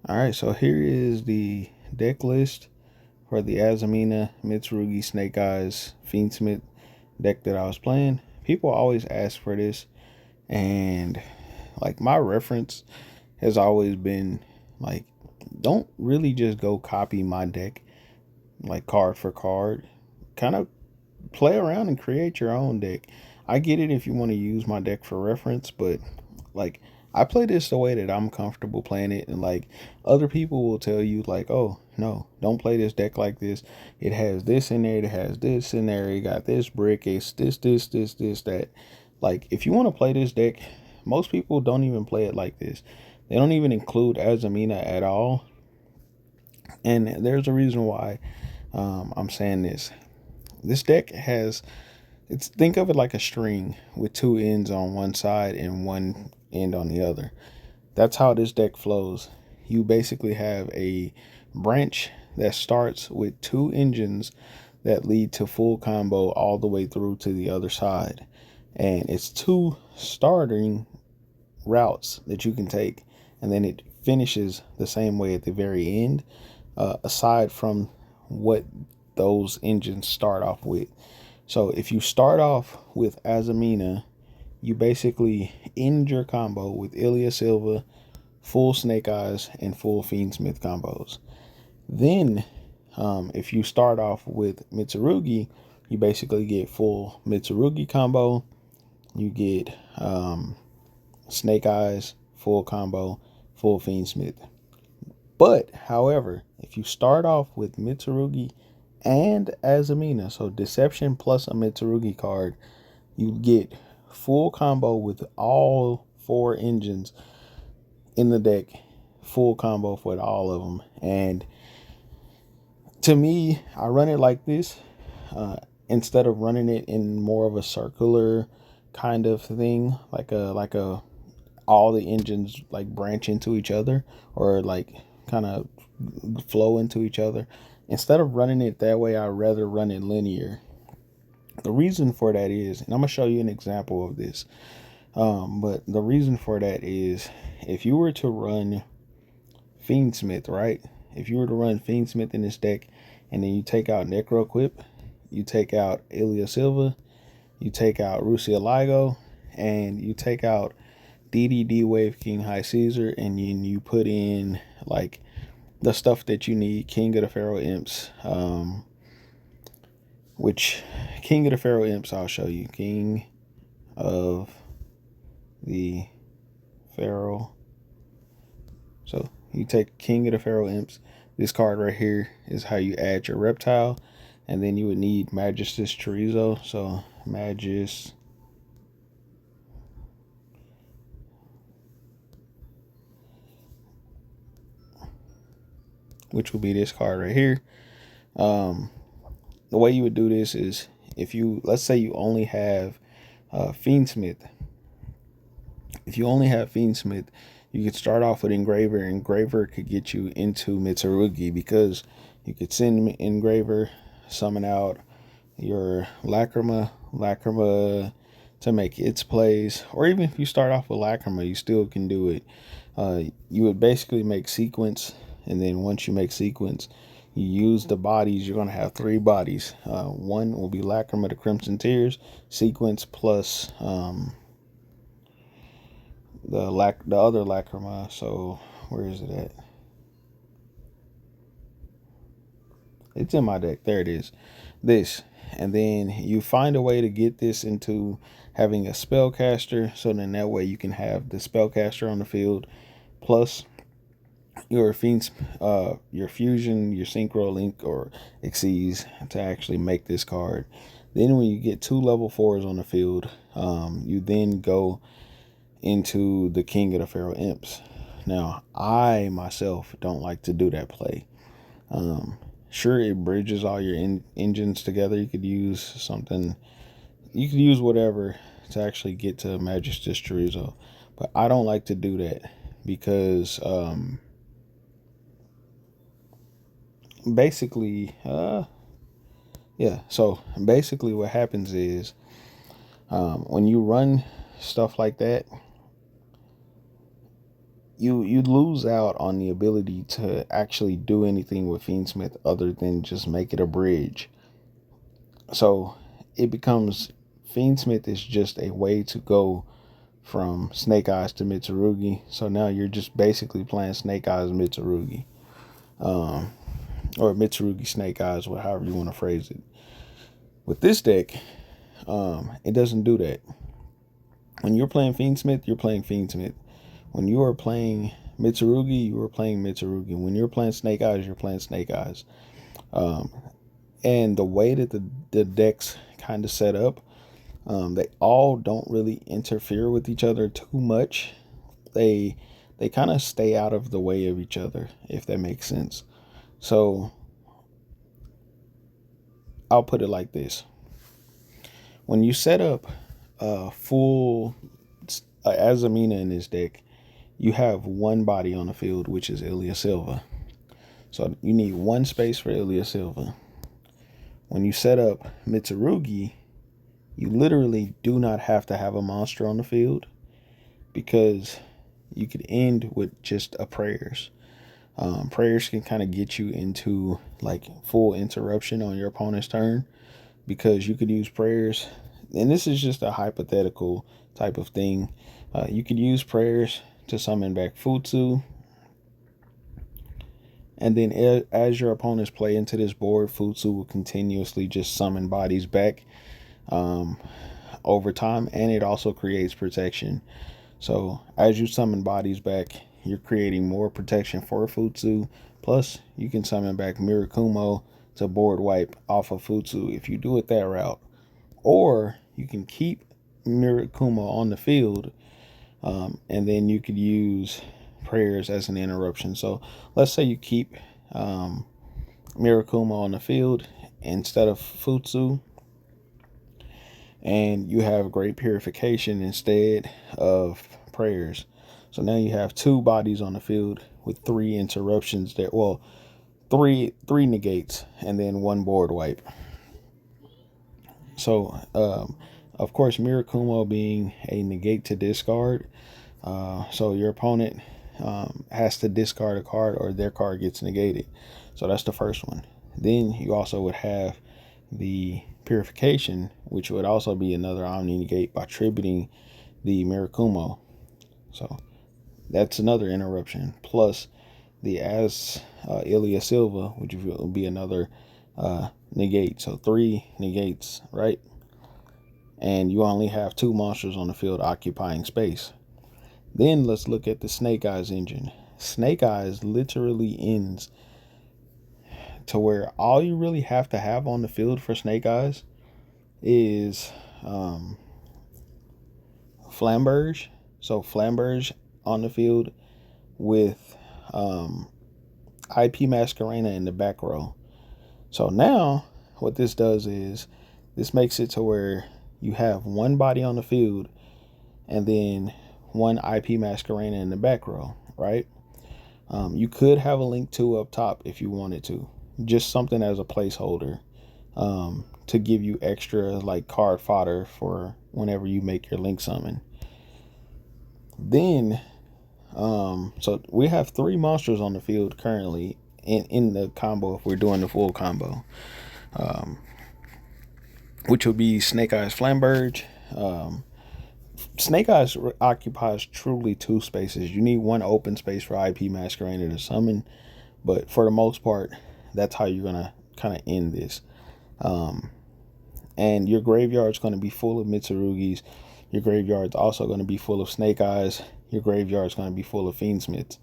All right, so here is the deck list for the Azamina Mitsurugi Snake Eyes Fiendsmith deck that I was playing. People always ask for this, and like my reference has always been like, don't really just go copy my deck like card for card. Kind of play around and create your own deck. I get it if you want to use my deck for reference, but like I play this the way that I'm comfortable playing it, and like other people will tell you like, oh no, don't play this deck like this. It has this in there, it has this in there, it got this brick, it's this that. Like if you want to play this deck, most people don't even play it like this. They don't even include Azamina at all, and there's a reason why I'm saying this. This deck has, it's, think of it like a string with two ends on one side and one end on the other. That's how this deck flows. You basically have a branch that starts with two engines that lead to full combo all the way through to the other side. And it's two starting routes that you can take. And then it finishes the same way at the very end, aside from what those engines start off with. So if you start off with Azamina, you basically end your combo with Ilya Silva, full Snake Eyes, and full Fiendsmith combos. Then, if you start off with Mitsurugi, you basically get full Mitsurugi combo. You get Snake Eyes, full combo, full Fiendsmith. But, however, if you start off with Mitsurugi and Azamina, so Deception plus a Mitsurugi card, you get full combo with all four engines in the deck, full combo for all of them. And to me, I run it like this, instead of running it in more of a circular kind of thing, like a all the engines like branch into each other or like kind of flow into each other. Instead of running it that way, I'd rather run it linear. The reason for that is, and I'm gonna show you an example of this. But the reason for that is, if you were to run Fiendsmith, right? If you were to run Fiendsmith in this deck, and then you take out Necroquip, you take out Ilya Silva, you take out Rusia Ligo, and you take out DDD Wave King High Caesar, and you put in like the stuff that you need, King of the Pharaoh Imps, which King of the Pharaoh Imps, I'll show you. King of the Pharaoh. So you take King of the Pharaoh Imps. This card right here is how you add your reptile. And then you would need Magistus Chorizo. So Magis. Which will be this card right here. The way you would do this is, if you, let's say you only have Fiendsmith. If you only have Fiendsmith, you could start off with Engraver. Engraver could get you into Mitsurugi because you could send Engraver, summon out your Lacrima to make its plays. Or even if you start off with Lacrima, you still can do it. You would basically make Sequence, and then once you make Sequence, you use the bodies. You're going to have three bodies. One will be Lacrima, the Crimson Tears, Sequence plus the other Lacrima. So where is it at? It's in my deck. There it is. This. And then you find a way to get this into having a spellcaster. So then that way you can have the spellcaster on the field plus your fiends, your fusion, your synchro link or exceeds to actually make this card. Then when you get two level 4s on the field, you then go into the King of the Pharaoh Imps. Now, I myself don't like to do that play. Sure, it bridges all your engines together. You could use something, you could use whatever to actually get to Magistus Chorizo, but I don't like to do that because basically, yeah. So basically, what happens is when you run stuff like that, you lose out on the ability to actually do anything with Fiendsmith other than just make it a bridge. So it becomes Fiendsmith is just a way to go from Snake Eyes to Mitsurugi. So now you're just basically playing Snake Eyes Mitsurugi, um, or Mitsurugi Snake Eyes, or however you want to phrase it. With this deck, it doesn't do that. When you're playing Fiendsmith, you're playing Fiendsmith. When you are playing Mitsurugi, you are playing Mitsurugi. When you're playing Snake Eyes, you're playing Snake Eyes. Um, and the way that the decks kind of set up, they all don't really interfere with each other too much. They kind of stay out of the way of each other, if that makes sense. So I'll put it like this: when you set up a full Azamina in this deck, you have one body on the field, which is Ilya Silva. So you need one space for Ilya Silva. When you set up Mitsurugi, you literally do not have to have a monster on the field, because you could end with just a prayers. Prayers can kind of get you into like full interruption on your opponent's turn, because you could use prayers, and this is just a hypothetical type of thing. You could use prayers to summon back Futsu, and then as your opponents play into this board, Futsu will continuously just summon bodies back over time, and it also creates protection. So as you summon bodies back, you're creating more protection for Futsu. Plus, you can summon back Mirakumo to board wipe off of Futsu if you do it that route. Or you can keep Mirakumo on the field, and then you could use prayers as an interruption. So let's say you keep Mirakumo on the field instead of Futsu, and you have great purification instead of prayers. So now you have two bodies on the field with three interruptions there. Well, three negates and then one board wipe. So of course, Mirakumo being a negate to discard, so your opponent has to discard a card or their card gets negated. So that's the first one. Then you also would have the purification, which would also be another Omni negate by tributing the Mirakumo. So that's another interruption. Plus the Ilya Silva, which will be another negate. So three negates, right? And you only have two monsters on the field occupying space. Then let's look at the Snake Eyes engine. Snake Eyes literally ends to where all you really have to have on the field for Snake Eyes is Flamberge. So Flamberge on the field with IP Masquerena in the back row. So now what this does is this makes it to where you have one body on the field and then one IP Masquerena in the back row, right? You could have a Link 2 up top if you wanted to. Just something as a placeholder to give you extra like card fodder for whenever you make your Link summon. Then, so we have three monsters on the field currently in the combo if we're doing the full combo, which would be Snake Eyes Flamberge. Snake Eyes occupies truly two spaces. You need one open space for IP Masquerena to summon, but for the most part, that's how you're gonna kind of end this. And your graveyard's going to be full of Mitsurugis. Your graveyard's also going to be full of Snake Eyes. Your graveyard's going to be full of Fiendsmiths.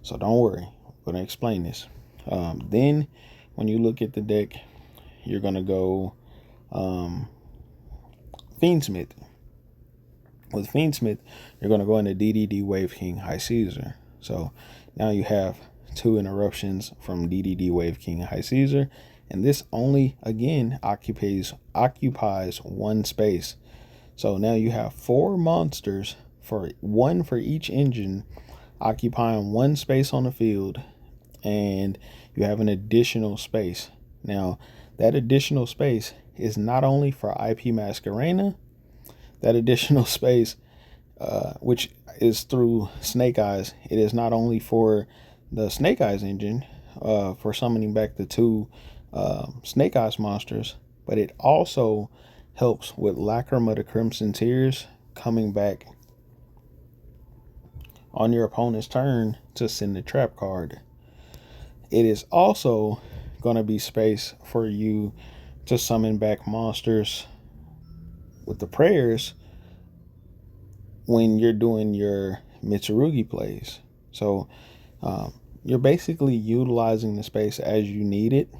So don't worry, I'm going to explain this. Then when you look at the deck, you're going to go Fiendsmith. With Fiendsmith, you're going to go into DDD Wave King High Caesar. So now you have two interruptions from DDD Wave King High Caesar. And this only, again, occupies one space. So now you have four monsters, one for each engine, occupying one space on the field. And you have an additional space. Now, that additional space is not only for IP Masquerena. That additional space, which is through Snake Eyes. It is not only for the Snake Eyes engine, for summoning back the two Snake Eyes monsters, but it also helps with Lacrima the Crimson Tears coming back on your opponent's turn to send the trap card. It is also going to be space for you to summon back monsters with the prayers when you're doing your Mitsurugi plays. So you're basically utilizing the space as you need it,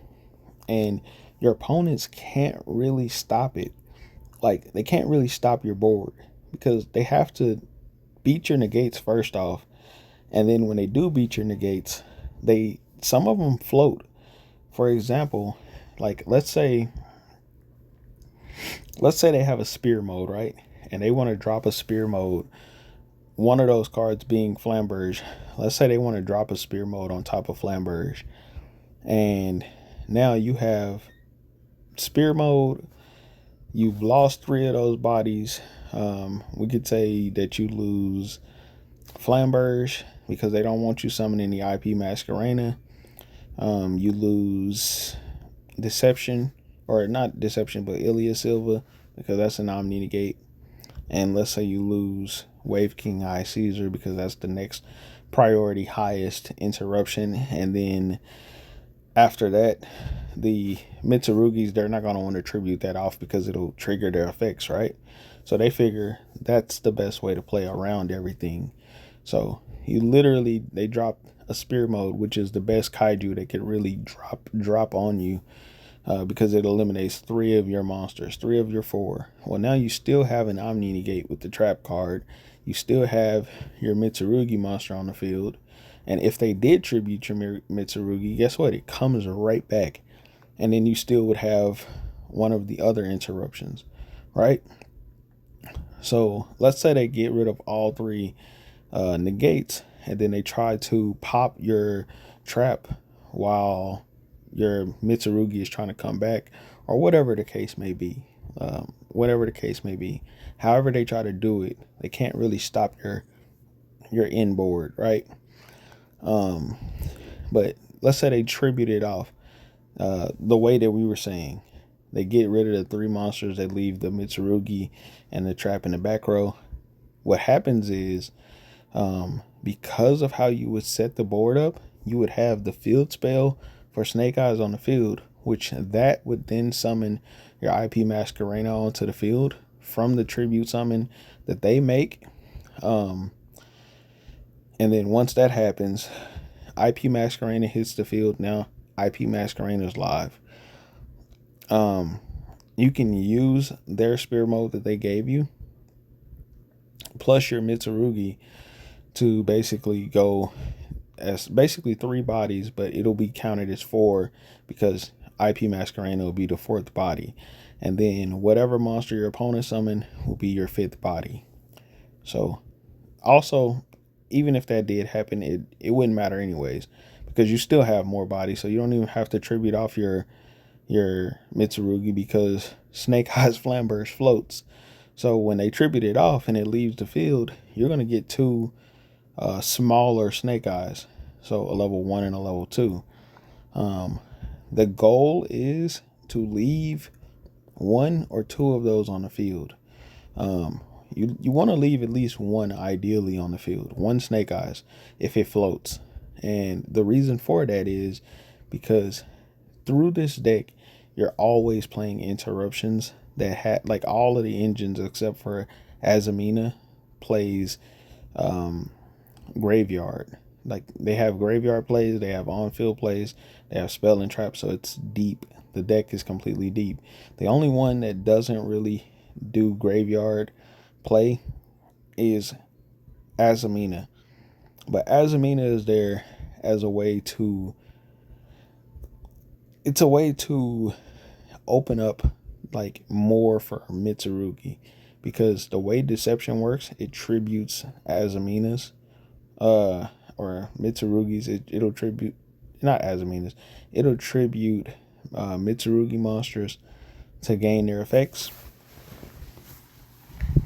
and your opponents can't really stop it. Like, they can't really stop your board because they have to beat your negates first off, and then when they do beat your negates, some of them float. For example, like let's say they have a spear mode, right? And they want to drop a spear mode. One of those cards being Flamberge. Let's say they want to drop a spear mode on top of Flamberge. And now you have spear mode. You've lost 3 of those bodies. We could say that you lose Flamberge because they don't want you summoning the IP Masquerena. You lose Deception, or not Deception, but Ilya Silva, because that's an Omni negate. And let's say you lose Wave King High Caesar because that's the next priority highest interruption. And then after that, the Mitsurugis, they're not going to want to tribute that off because it'll trigger their effects, right? So they figure that's the best way to play around everything. So they drop a spear mode, which is the best kaiju that could really drop on you. Because it eliminates 3 of your monsters, 3 of your 4. Well, now you still have an Omni negate with the trap card. You still have your Mitsurugi monster on the field. And if they did tribute your Mitsurugi, guess what? It comes right back. And then you still would have one of the other interruptions, right? So let's say they get rid of all 3 negates, and then they try to pop your trap while your Mitsurugi is trying to come back, or whatever the case may be. However they try to do it, they can't really stop your inboard, right? But let's say they tribute it off the way that we were saying. They get rid of the 3 monsters. They leave the Mitsurugi and the trap in the back row. What happens is, because of how you would set the board up, you would have the field spell for Snake Eyes on the field, which that would then summon your IP Masquerena onto the field from the tribute summon that they make. And then once that happens, IP Masquerena hits the field. Now IP Masquerena is live. You can use their spear mode that they gave you, plus your Mitsurugi, to basically go as basically 3 bodies, but it'll be counted as 4 because IP Masquerena will be the 4th body. And then whatever monster your opponent summon will be your 5th body. So also, even if that did happen, it wouldn't matter anyways, because you still have more bodies. So you don't even have to tribute off your Mitsurugi because Snake Eyes Flamberge floats. So when they tribute it off and it leaves the field, you're going to get 2 smaller Snake Eyes. So a level 1 and a level 2. The goal is to leave 1 or 2 of those on the field. You want to leave at least 1 ideally on the field. 1 Snake Eyes if it floats. And the reason for that is because through this deck, you're always playing interruptions that had, like, all of the engines except for Azamina plays graveyard. Like, they have graveyard plays, they have on-field plays, they have spell and trap, so it's deep. The deck is completely deep. The only one that doesn't really do graveyard play is Azamina. But Azamina is there as a way to, it's a way to open up like more for Mitsurugi, because the way Deception works, it tributes Azamina's or Mitsurugi's. It'll tribute, not Azamina's, it'll tribute Mitsurugi monsters to gain their effects.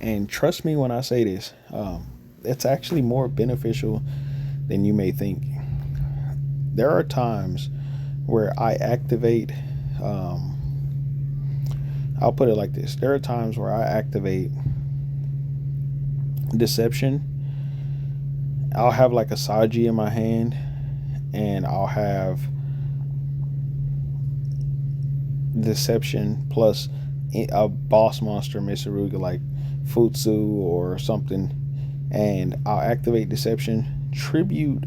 And trust me when I say this, it's actually more beneficial than you may think. There are times where I activate, um, I'll put it like this, there are times where I activate deception. I'll have like a Saji in my hand, and I'll have deception plus a boss monster Mitsurugi like Futsu or something, and I'll activate deception, tribute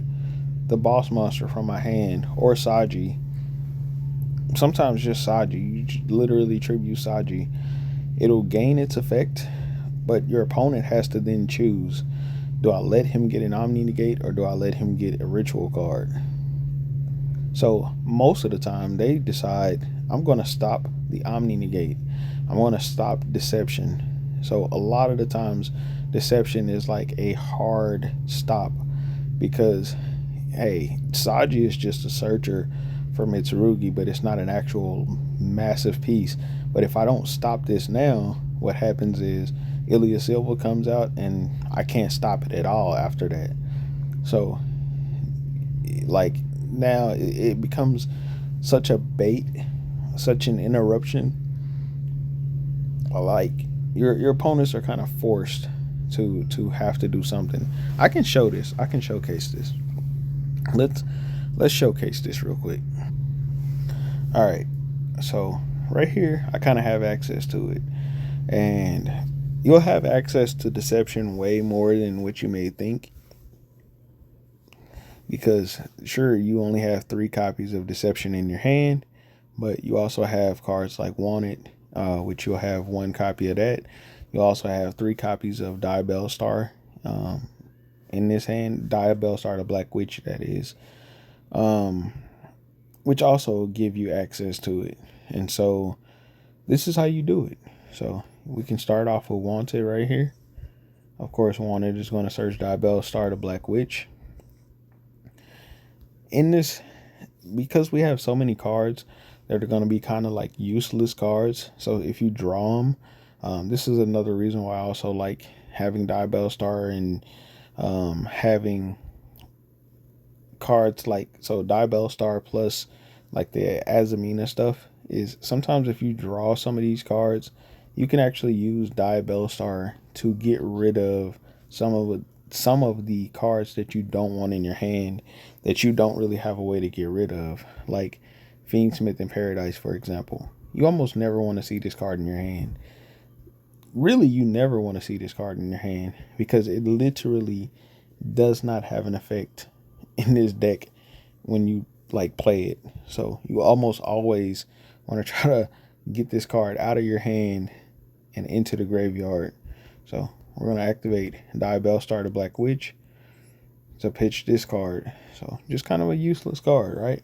the boss monster from my hand, or Saji. Sometimes just Saji. You literally tribute Saji. It'll gain its effect, but your opponent has to then choose: do I let him get an Omni Negate, or do I let him get a ritual card? So most of the time they decide, I'm going to stop the Omni Negate. I'm going to stop deception. So a lot of the times deception is like a hard stop, because hey, Saji is just a searcher for Mitsurugi, but it's not an actual massive piece. But if I don't stop this now, what happens is Ilya Silva comes out and I can't stop it at all after that. So like now it becomes such a bait, such an interruption. Like your opponents are kind of forced to have to do something. I can show this. I can showcase this. Let's showcase this real quick. All right. So right here, I kind of have access to it, and you'll have access to deception way more than what you may think. Because sure, you only have 3 copies of deception in your hand, but you also have cards like Wanted, which you'll have 1 copy of that. You'll also have 3 copies of Diabell Star in this hand. Diabell Star, the Black Witch, that is, which also give you access to it. And so this is how you do it. So we can start off with Wanted right here. Of course, Wanted is going to search Diabell Star, the Black Witch. In this, because we have so many cards that are going to be kind of like useless cards, so if you draw them, this is another reason why I also like having Diabell Star and having cards like, so Diabell Star plus like the Azamina stuff is, sometimes if you draw some of these cards, you can actually use Diabell Star to get rid of some of the cards that you don't want in your hand, that you don't really have a way to get rid of, like Fiendsmith in Paradise, for example. You almost never want to see this card in your hand. Really, you never want to see this card in your hand, because it literally does not have an effect in this deck when you like play it. So you almost always want to try to get this card out of your hand and into the graveyard. So we're going to activate Diabell Star, the Black Witch, to pitch this card. So just kind of a useless card, right?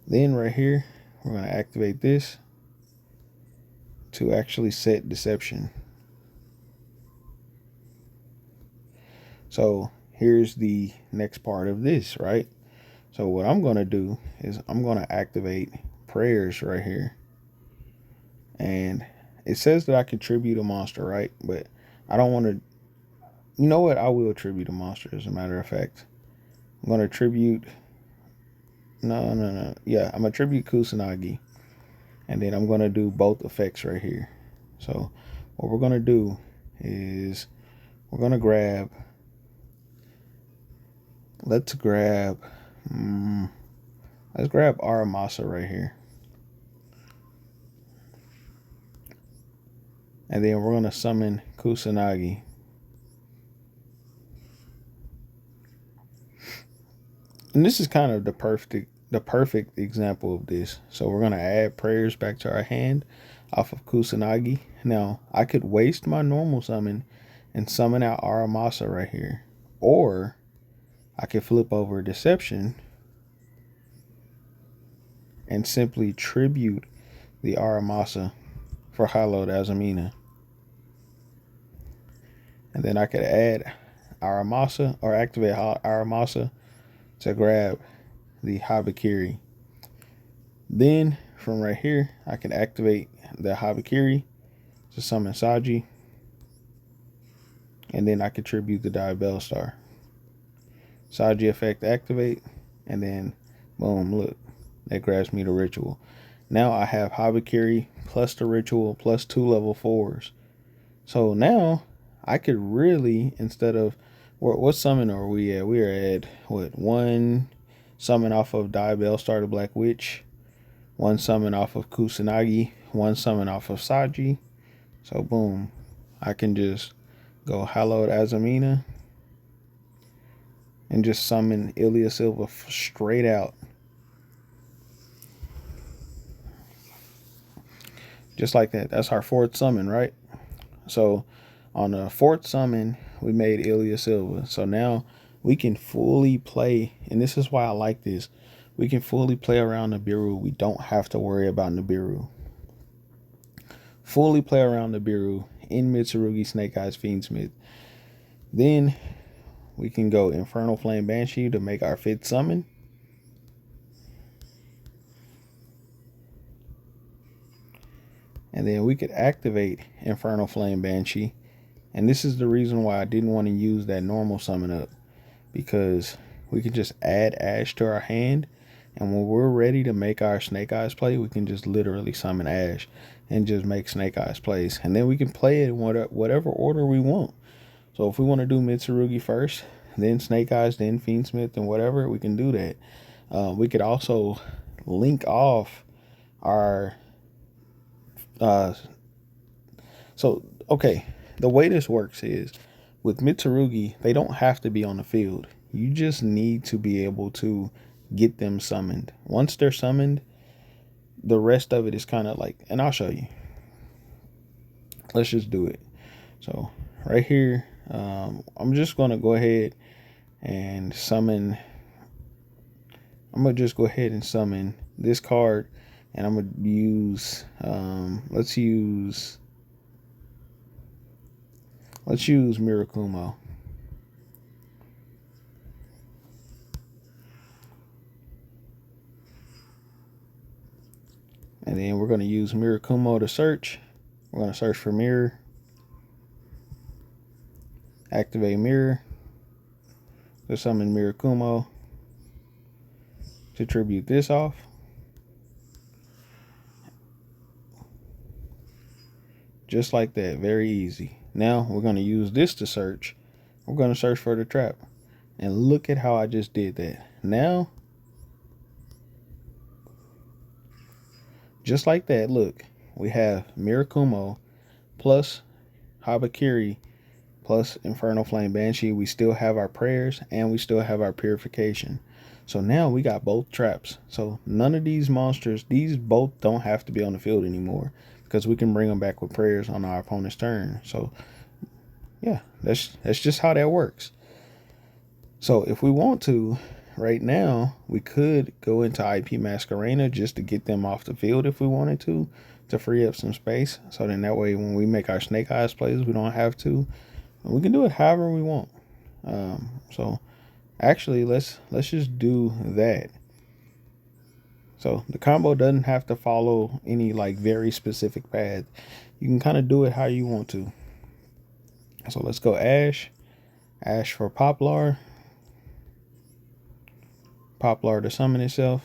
Then right here, we're going to activate this to actually set Deception. So here's the next part of this, right? So what I'm going to do is I'm going to activate Prayers right here. And it says that I can tribute a monster, right? But I don't want to. You know what? I will tribute a monster, as a matter of fact. I'm going to tribute. No. Yeah, I'm going to tribute Kusanagi. And then I'm going to do both effects right here. So what we're going to do is we're going to grab. Let's grab Aramasa right here. And then we're going to summon Kusanagi. And this is kind of the perfect example of this. So we're going to add Prayers back to our hand off of Kusanagi. Now, I could waste my normal summon and summon out Aramasa right here. Or I could flip over Deception and simply tribute the Aramasa for Hallowed Azamina. And then I could add Aramasa, or activate Aramasa to grab the Habakiri. Then from right here, I can activate the Habakiri to summon Saji. and then I can tribute the Diabell Star. Saji effect activate, and then boom, look, that grabs me the ritual. Now I have Habakiri plus the ritual plus 2 level 4s. So now I could really, instead of, what summon are we at? We are at, what, 1 summon off of Diabell Star the Black Witch, 1 summon off of Kusanagi, 1 summon off of Saji. So boom, I can just go Hallowed Azamina and just summon Ilya Silva straight out. Just like that. That's our 4th summon, right? So on the 4th summon, we made Ilya Silva. So now we can fully play, and this is why I like this. We can fully play around Nibiru. We don't have to worry about Nibiru. Fully play around Nibiru in Mitsurugi Snake Eyes Fiendsmith. Then we can go Infernal Flame Banshee to make our 5th summon. And then we could activate Infernal Flame Banshee. And this is the reason why I didn't want to use that normal summon up, because we can just add Ash to our hand, and when we're ready to make our Snake Eyes play, we can just literally summon Ash and just make Snake Eyes plays. And then we can play it in whatever order we want. So if we want to do Mitsurugi first, then Snake Eyes, then Fiendsmith, and whatever, we can do that. We could also link off our... okay, the way this works is, with Mitsurugi, they don't have to be on the field. You just need to be able to get them summoned. Once they're summoned, the rest of it is kind of like, and I'll show you. Let's just do it. So right here, I'm just going to go ahead and summon. I'm going to just go ahead and summon this card, and I'm going to use, let's use Mirakumo. And then we're going to use Mirakumo to search. We're going to search for mirror. Activate mirror. To summon Mirakumo. To tribute this off. Just like that. Very easy. Now we're going to use this to search. We're going to search for the trap. And look at how I just did that. Now, just like that, look, we have Mirakumo plus Habakiri plus Infernal Flame Banshee. We still have our prayers and we still have our purification. So now we got both traps. So none of these monsters, these both don't have to be on the field anymore, because we can bring them back with prayers on our opponent's turn. So yeah, that's just how that works. So if we want to, right now, we could go into IP Masquerena just to get them off the field if we wanted to free up some space. So then that way, when we make our Snake Eyes plays, we don't have to. We can do it however we want. So actually, let's just do that. So the combo doesn't have to follow any like very specific path. You can kind of do it how you want to. So let's go Ash. Ash for Poplar. Poplar to summon itself.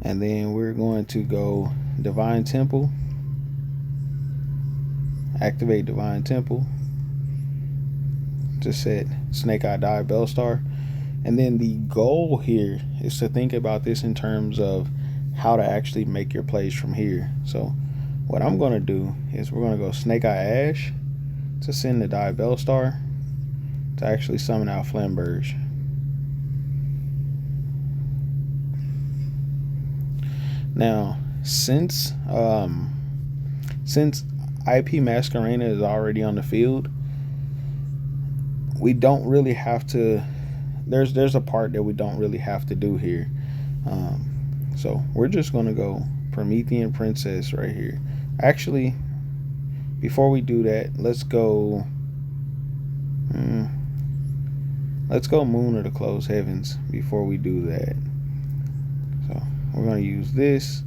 And then we're going to go Divine Temple. Activate Divine Temple to set Snake Eye Diabell Star. And then the goal here is to think about this in terms of how to actually make your plays from here. So what I'm going to do is we're going to go Snake Eye Ash to send the Diabell Star to actually summon out Flamberge. Now, since IP Masquerena is already on the field, we don't really have to. There's a part that we don't really have to do here. So we're just gonna go Promethean Princess right here. Actually, before we do that, let's go. Let's go Moon of the Closed Heavens before we do that. So we're gonna use this.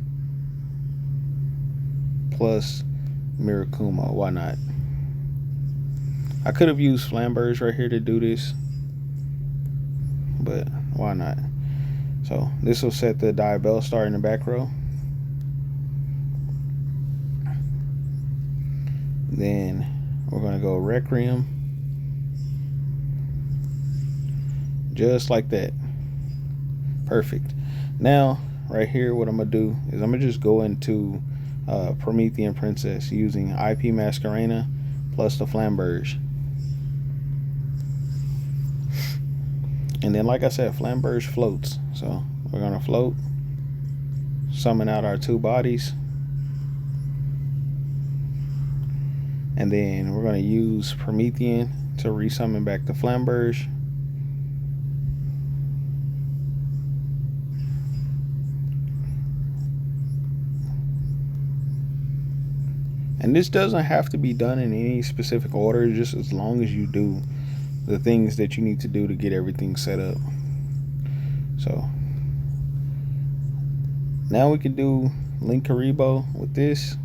plus Mirakumo. Why not? I could have used Flambers right here to do this, but why not? So this will set the Diabell Star in the back row. Then we're going to go Requiem. Just like that. Perfect. Now, right here, what I'm going to do is I'm going to just go into Promethean Princess using IP Masquerena plus the Flamberge. And then, like I said, Flamberge floats. So we're going to float, summon out our 2 bodies. And then we're going to use Promethean to resummon back the Flamberge. And this doesn't have to be done in any specific order, just as long as you do the things that you need to do to get everything set up. So now we can do Linkaribo with this.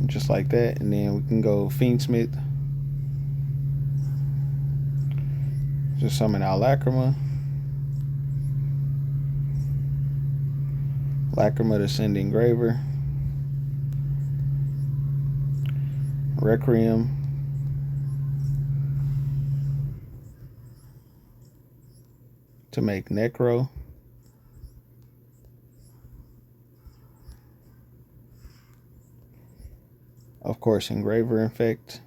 Just like that. And then we can go Fiendsmith. Just summon out Lacrima. Lacrima to send Engraver. Requiem. To make Necro. Of course, Engraver Infect.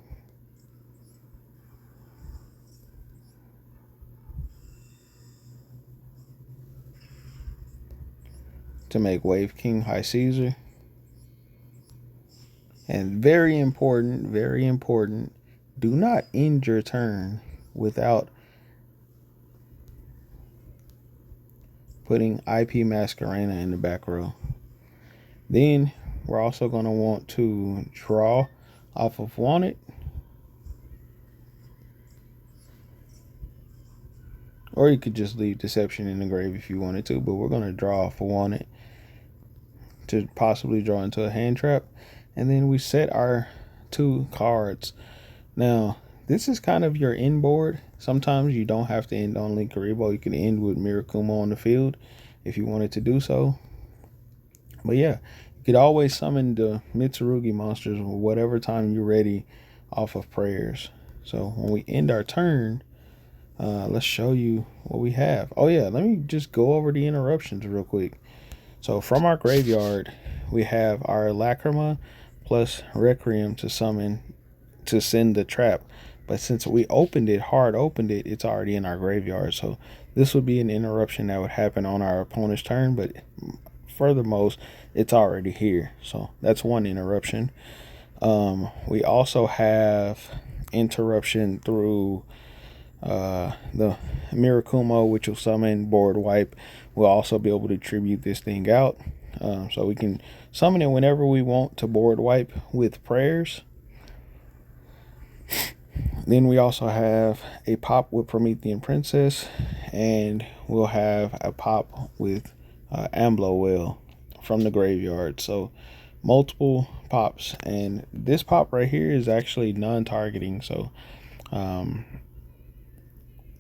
To make Wave King High Caesar. And very important, do not end your turn without putting IP Masquerena in the back row. Then we're also going to want to draw off of Wanted. Or you could just leave Deception in the grave if you wanted to, but we're going to draw off of Wanted to possibly draw into a hand trap. And then we set our 2 cards. Now, this is kind of your end board. Sometimes you don't have to end on Linkaribo. You can end with Mirakumo on the field if you wanted to do so. But yeah, you could always summon the Mitsurugi monsters whatever time you're ready off of prayers. So when we end our turn, let's show you what we have. Oh yeah, let me just go over the interruptions real quick. So from our graveyard, we have our Lacrima plus Requiem to send the trap. But since we hard opened it, it's already in our graveyard. So this would be an interruption that would happen on our opponent's turn, but furthermost, it's already here. So that's one interruption. We also have interruption through the Mirakumo, which will summon board wipe. We'll also be able to tribute this thing out. So we can summon it whenever we want to board wipe with prayers. Then we also have a pop with Promethean Princess, and we'll have a pop with Amblo Well from the graveyard. So multiple pops, and this pop right here is actually non-targeting. So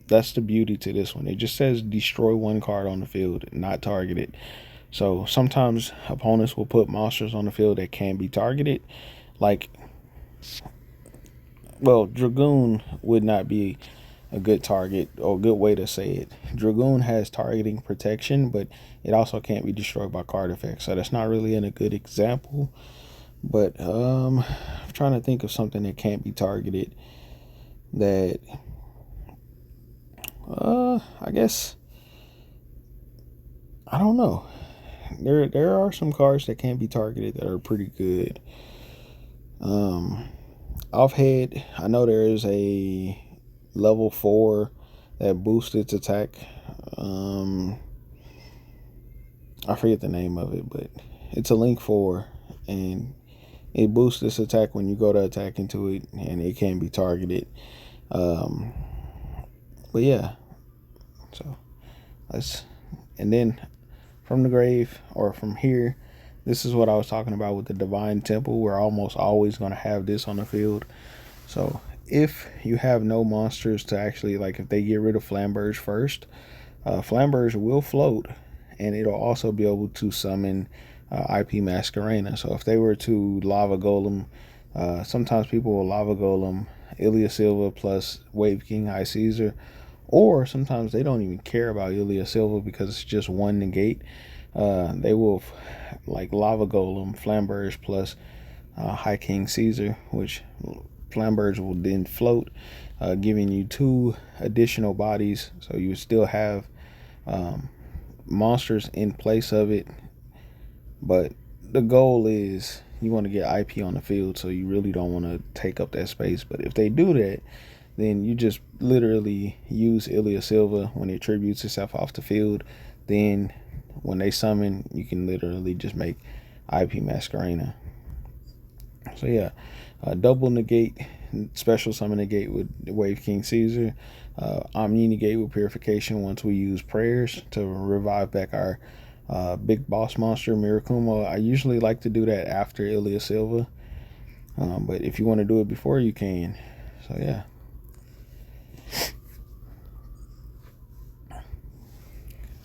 that's the beauty to this one. It just says destroy 1 card on the field, not targeted. So sometimes opponents will put monsters on the field that can be targeted. Like, well, Dragoon would not be a good target or a good way to say it. Dragoon has targeting protection, but it also can't be destroyed by card effects. So that's not really a good example. But I'm trying to think of something that can't be targeted that I guess I don't know. There are some cards that can't be targeted that are pretty good. Off head, I know there is a level 4 that boosts its attack. I forget the name of it, but it's a Link 4, and it boosts its attack when you go to attack into it, and it can be targeted. But yeah, so and then from the grave or from here. This is what I was talking about with the divine temple. We're almost always going to have this on the field. So if you have no monsters to actually, like, if they get rid of Flamberge first, Flamberge will float, and it'll also be able to summon IP Masquerena. So if they were to Lava Golem, sometimes people will Lava Golem Ilya Silva plus Wave King High Caesar, or sometimes they don't even care about Ilya Silva because it's just one negate. They will like Lava Golem Flamberge plus High King Caesar, which Flamberge will then float, giving you 2 additional bodies. So you still have monsters in place of it, but the goal is you want to get IP on the field, so you really don't want to take up that space. But if they do that, then you just literally use Ilya Silva when it tributes itself off the field. Then when they summon, you can literally just make IP Masquerena. So yeah, double negate, special summon negate with Wave King Caesar, Omni negate with purification once we use prayers to revive back our big boss monster Mirakumo. I usually like to do that after Ilya Silva, but if you want to do it before, you can. So yeah.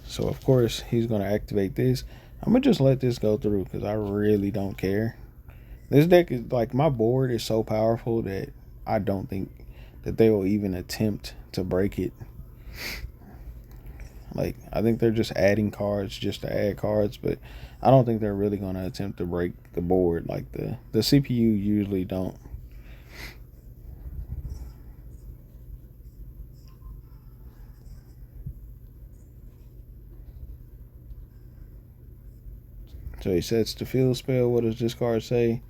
So of course he's going to activate this. I'm going to just let this go through because I really don't care. This deck is like, my board is so powerful that I don't think that they will even attempt to break it. Like, I think they're just adding cards just to add cards, but I don't think they're really going to attempt to break the board. Like the CPU usually don't. So he sets the field spell. What does this card say?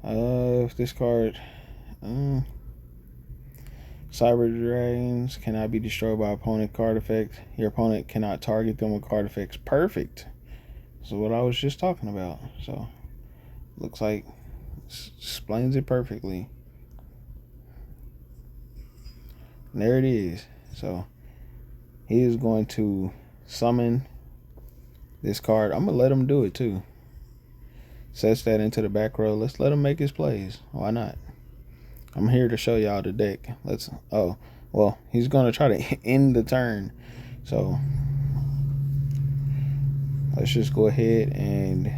If this card, Cyber Dragons cannot be destroyed by opponent card effect. Your opponent cannot target them with card effects. Perfect. So what I was just talking about. So looks like explains it perfectly. And there it is. So he is going to summon this card. I'm gonna let him do it too. Sets that into the back row. Let's let him make his plays. Why not? I'm here to show y'all the deck. Oh, well, he's going to try to end the turn. So let's just go ahead and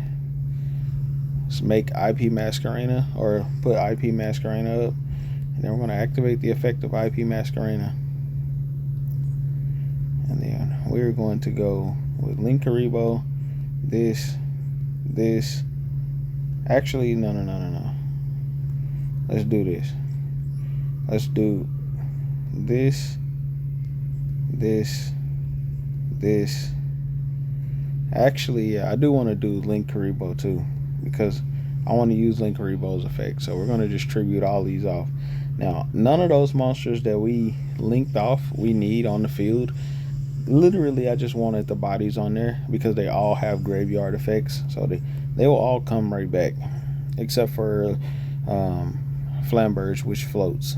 make IP Masquerena, or put IP Masquerena up. And then we're going to activate the effect of IP Masquerena. And then we're going to go with Linkaribo. This. Actually, no. Let's do this. Let's do this. Actually, yeah, I do want to do Linkaribo too, because I want to use Linkaribo's effect. So we're going to just tribute all these off. Now, none of those monsters that we linked off we need on the field. Literally, I just wanted the bodies on there because they all have graveyard effects. So they will all come right back, except for Flamberge, which floats.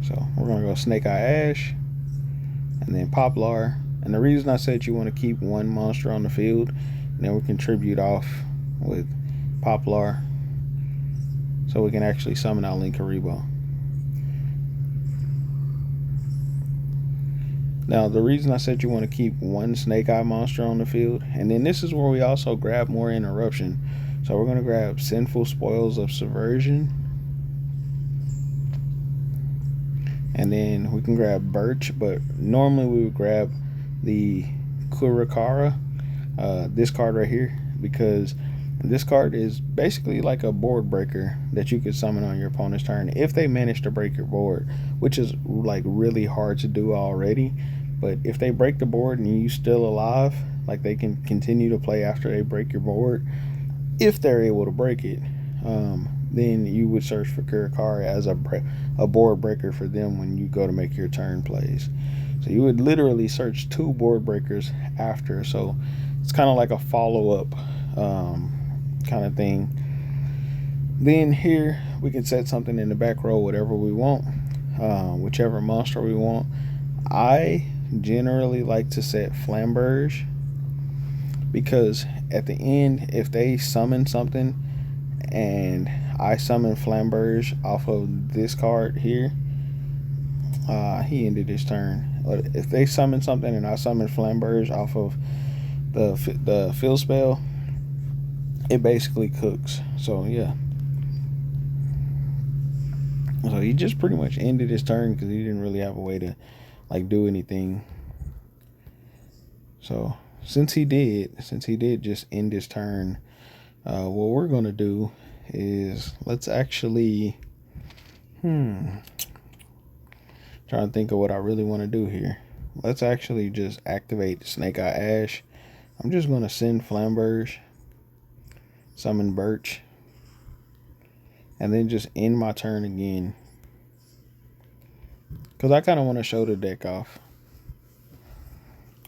So we're gonna go Snake Eye Ash, and then Poplar. And the reason I said you want to keep one monster on the field, and then we contribute off with Poplar, so we can actually summon out Linkaribo. Now, the reason I said you want to keep one Snake Eye monster on the field, and then this is where we also grab more interruption. So we're going to grab Sinful Spoils of Subversion. And then we can grab Birch, but normally we would grab the Kurakara, this card right here, because this card is basically like a board breaker that you could summon on your opponent's turn if they manage to break your board, which is like really hard to do already. But if they break the board and you still alive, like, they can continue to play after they break your board, if they're able to break it. Then you would search for Kurakara as a board breaker for them when you go to make your turn plays. So you would literally search 2 board breakers after. So it's kind of like a follow-up kind of thing. Then here we can set something in the back row, whatever we want. whichever monster we want. I generally like to set Flamberge because at the end, if they summon something and I summon Flamberge off of this card here, he ended his turn. But if they summon something and I summon Flamberge off of the field spell, it basically cooks. So yeah. So he just pretty much ended his turn because he didn't really have a way to like do anything. So since he did just end his turn, what we're gonna do is let's actually trying to think of what I really want to do here. Let's actually just activate Snake Eye Ash. I'm just gonna send Flamberge, summon Birch, and then just end my turn again. Because I kind of want to show the deck off.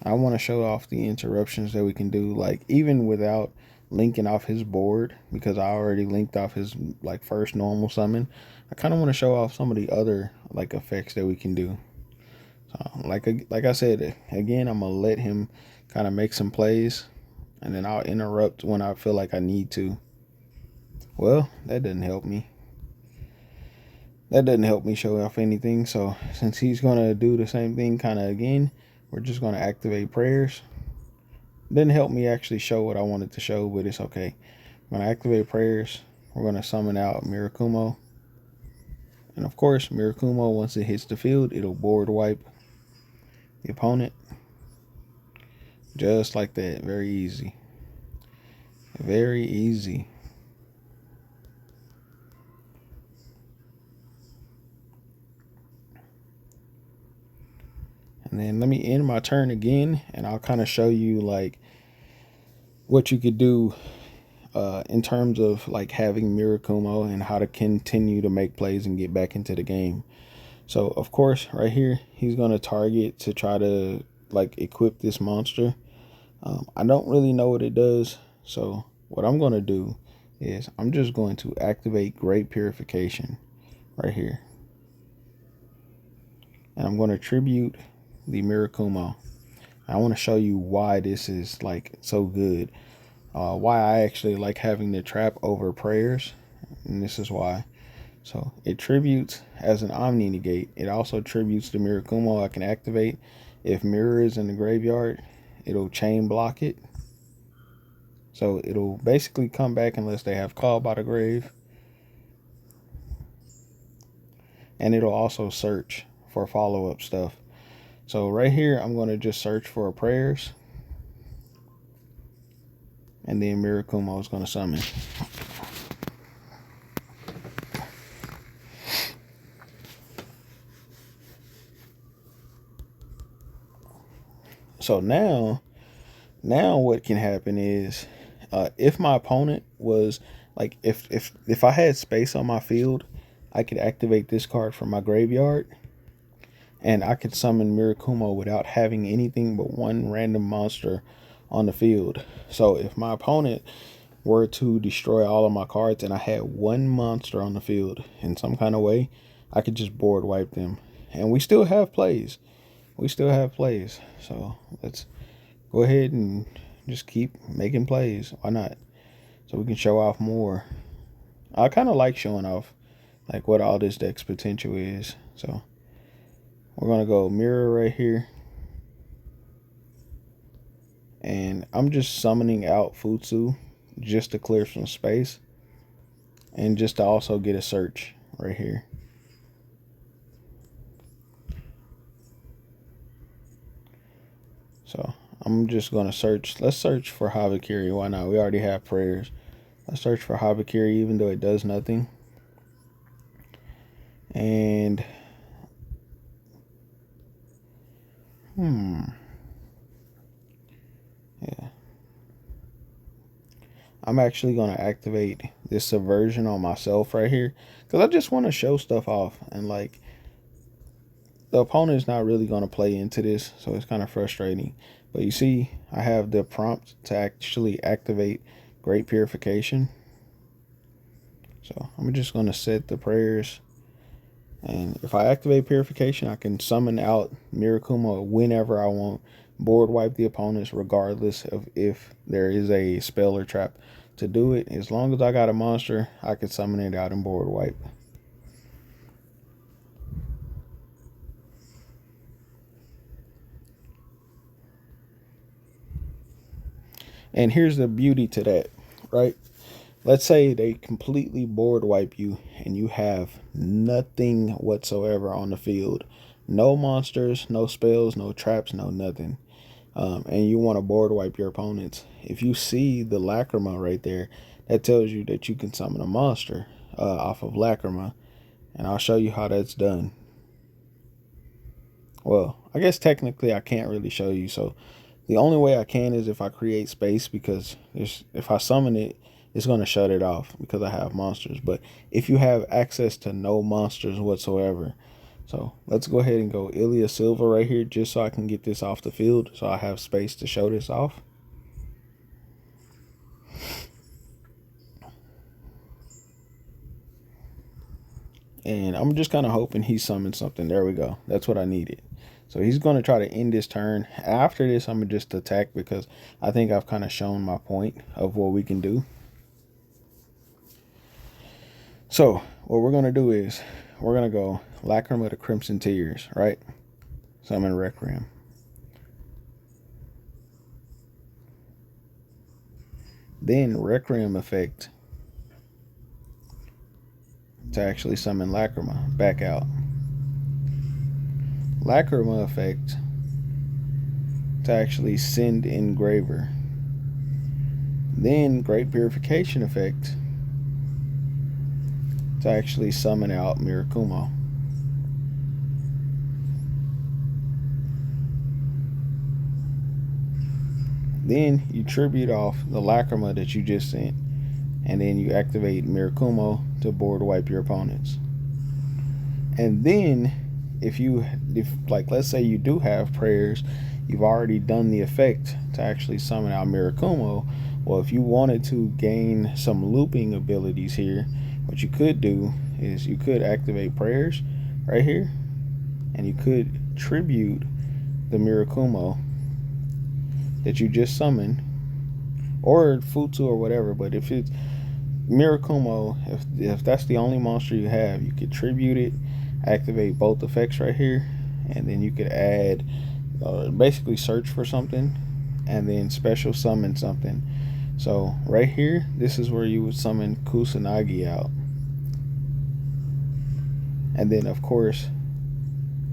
I want to show off the interruptions that we can do, like even without linking off his board, because I already linked off his like first normal summon. I kind of want to show off some of the other like effects that we can do. So like I said, again, I'm gonna let him kind of make some plays, and then I'll interrupt when I feel like I need to. Well, that doesn't help me. That doesn't help me show off anything. So since he's gonna do the same thing kind of again, we're just gonna activate prayers. Didn't help me actually show what I wanted to show, but it's okay. I'm gonna activate prayers. We're gonna summon out Mirakumo, and of course Mirakumo, once it hits the field, it'll board wipe the opponent just like that. Very easy, very easy. And then let me end my turn again, and I'll kind of show you like what you could do in terms of like having Mirakumo and how to continue to make plays and get back into the game. So of course, right here, he's gonna target to try to like equip this monster. I don't really know what it does, so what I'm gonna do is I'm just going to activate Great Purification right here, and I'm going to tribute the Mirakumo. I want to show you why this is like so good, why I actually like having the trap over prayers, and this is why. So it tributes as an Omni Negate. It also tributes the Mirakumo I can activate. If Mirror is in the graveyard, it'll chain block it. So it'll basically come back unless they have Call by the Grave. And it'll also search for follow-up stuff. So right here, I'm going to just search for prayers. And then Mirakumo is going to summon. So now what can happen is, if my opponent was like, if I had space on my field, I could activate this card from my graveyard, and I could summon Mirakumo without having anything but one random monster on the field. So if my opponent were to destroy all of my cards and I had one monster on the field in some kind of way, I could just board wipe them. And we still have plays. So let's go ahead and just keep making plays. Why not? So we can show off more. I kind of like showing off like what all this deck's potential is. So we're going to go Mirror right here. And I'm just summoning out Futsu just to clear some space. And just to also get a search right here. So I'm just going to search. Let's search for Habakiri. Why not? We already have prayers. Let's search for Habakiri even though it does nothing. And yeah. I'm actually going to activate this Subversion on myself right here, because I just want to show stuff off, and like the opponent's not really going to play into this, so it's kind of frustrating. But you see, I have the prompt to actually activate Great Purification. So I'm just going to set the prayers, And if I activate Purification, I can summon out Mirakuma whenever I want, board wipe the opponents regardless of if there is a spell or trap to do it. As long as I got a monster, I can summon it out and board wipe. And here's the beauty to that, right? Let's say they completely board wipe you and you have nothing whatsoever on the field. No monsters, no spells, no traps, no nothing. And you want to board wipe your opponents. If you see the Lacrima right there, that tells you that you can summon a monster off of Lacrima. And I'll show you how that's done. Well, I guess technically I can't really show you. So the only way I can is if I create space, because if I summon it, it's going to shut it off because I have monsters. But if you have access to no monsters whatsoever, so let's go ahead and go Ilya Silva right here just so I can get this off the field so I have space to show this off. And I'm just kind of hoping he summons something. There we go. That's what I needed. So he's going to try to end this turn. After this, I'm going to just attack because I think I've kind of shown my point of what we can do. So what we're going to do is we're going to go Lacrima to Crimson Tears, right? Summon Requiem. Then Requiem effect to actually summon Lacrima back out. Lacrima effect to actually send Engraver. Then Great Purification effect to actually summon out Mirakumo. Then you tribute off the Lacrima that you just sent, and then you activate Mirakumo to board wipe your opponents. And then if like let's say you do have prayers, you've already done the effect to actually summon out Mirakumo. Well, if you wanted to gain some looping abilities here, what you could do is you could activate prayers right here, and you could tribute the Mirakumo that you just summoned, or Futsu or whatever. But if it's Mirakumo, if that's the only monster you have, you could tribute it, activate both effects right here, and then you could add basically search for something and then special summon something. So right here, this is where you would summon Kusanagi out, and then of course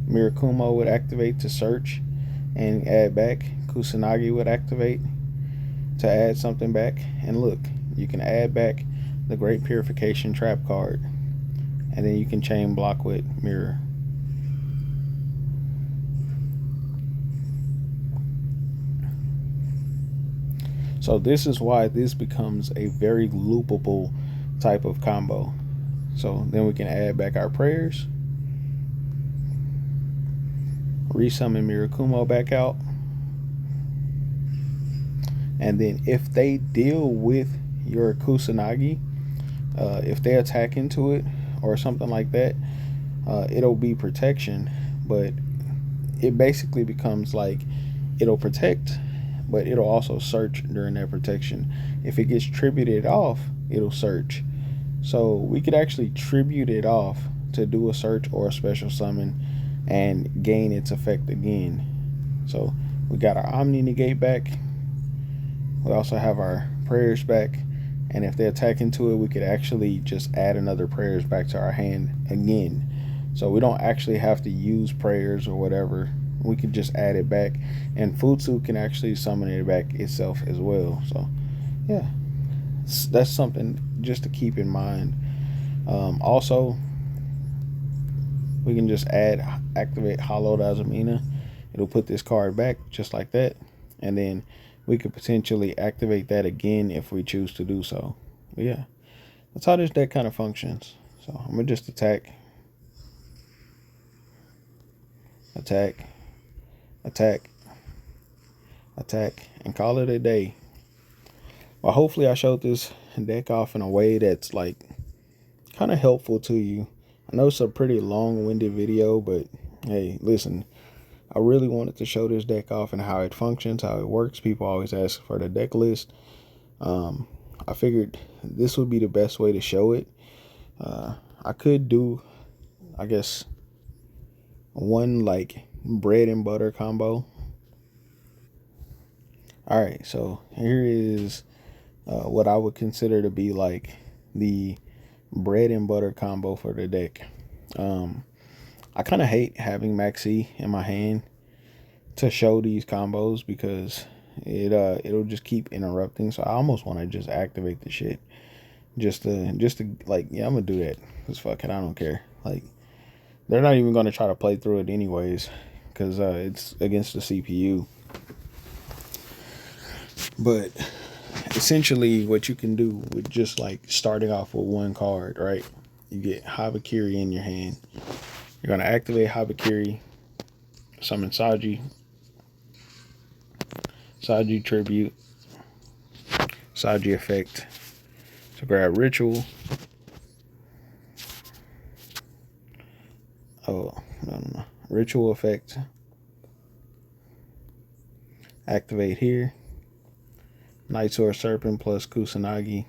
Mirakumo would activate to search and add back. Kusanagi would activate to add something back. And look, you can add back the Great Purification trap card, and then you can chain block with Mirror. So this is why this becomes a very loopable type of combo. So then we can add back our prayers, resummon Mirakumo back out, and then if they deal with your Kusanagi, if they attack into it or something like that, it'll be protection, but it basically becomes like it'll protect, but it'll also search during that protection. If it gets tributed off, it'll search. So we could actually tribute it off to do a search or a special summon and gain its effect again. So we got our Omni Negate back. We also have our prayers back. And if they attack into it, we could actually just add another prayers back to our hand again. So we don't actually have to use prayers or whatever. We can just add it back. And Futsu can actually summon it back itself as well. So yeah, that's something just to keep in mind. Also, we can just activate Hollowed Azumina. It'll put this card back just like that. And then we could potentially activate that again if we choose to do so. But yeah, that's how this deck kind of functions. So I'm going to just attack, attack, attack, attack, and call it a day. Well, hopefully I showed this deck off in a way that's like kind of helpful to you. I know it's a pretty long-winded video, but hey, listen, I really wanted to show this deck off and how it functions, how it works. People always ask for the deck list. I figured this would be the best way to show it. I could do, I guess, one like bread and butter combo. All right, so here is what I would consider to be like the bread and butter combo for the deck. I kind of hate having Maxi in my hand to show these combos because it'll just keep interrupting. So I almost want to just activate the shit just to like, yeah, I'm gonna do that because fuck it, I don't care. Like, they're not even gonna try to play through it anyways because it's against the CPU. But essentially what you can do with just like starting off with one card, right? You get Habakiri in your hand. You're going to activate Habakiri, summon Saji Tribute, Saji Effect to grab Ritual. Oh, no. Ritual Effect. Activate here. Night Sword Serpent plus Kusanagi.